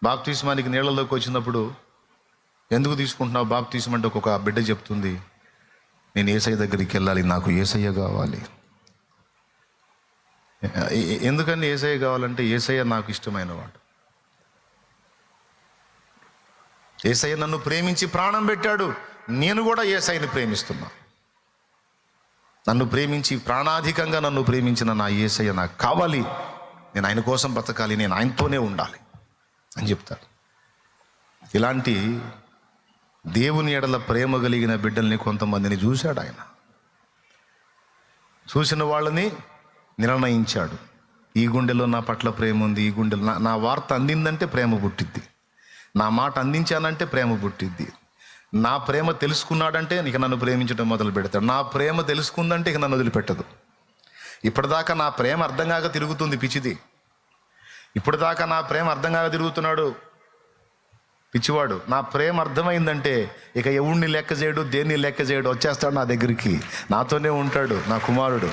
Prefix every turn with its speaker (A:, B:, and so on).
A: బాప్తిస్మానికి నీళ్ళలోకి వచ్చినప్పుడు ఎందుకు తీసుకుంటున్నావు బాప్తిస్మ అంటే ఒక్కొక్క బిడ్డ చెప్తుంది, నేను యేసయ్య దగ్గరికి వెళ్ళాలి, నాకు యేసయ్య కావాలి. ఎందుకని యేసయ్య కావాలంటే యేసయ్య నాకు ఇష్టమైన వాడు. యేసయ్య నన్ను ప్రేమించి ప్రాణం పెట్టాడు, నేను కూడా యేసయ్యని ప్రేమిస్తున్నా. నన్ను ప్రేమించి ప్రాణాధికంగా నన్ను ప్రేమించిన నా యేసయ్య నాకు కావాలి, నేను ఆయన కోసం బతకాలి, నేను ఆయనతోనే ఉండాలి అని చెప్తాడు. ఇలాంటి దేవుని ఎడల ప్రేమ కలిగిన బిడ్డల్ని కొంతమందిని చూశాడు ఆయన. చూసిన వాళ్ళని నిర్ణయించాడు, ఈ గుండెలో నా పట్ల ప్రేమ ఉంది, ఈ గుండెలో నా వార్త అందిందంటే ప్రేమ పుట్టిద్ది, నా మాట అందించానంటే ప్రేమ పుట్టిద్ది, నా ప్రేమ తెలుసుకున్నాడంటే ఇక నన్ను ప్రేమించడం మొదలు పెడతాడు, నా ప్రేమ తెలుసుకుందంటే ఇక నన్ను వదిలిపెట్టదు. ఇప్పటిదాకా నా ప్రేమ అర్థం కాక తిరుగుతుంది పిచ్చిది, ఇప్పటిదాకా నా ప్రేమ అర్థం కాక తిరుగుతున్నాడు పిచ్చివాడు. నా ప్రేమ అర్థమైందంటే ఇక ఎవడిని లెక్క చేయడు, దేన్ని లెక్క చేయడు, వచ్చేస్తాడు నా దగ్గరికి, నాతోనే ఉంటాడు నా కుమారుడు.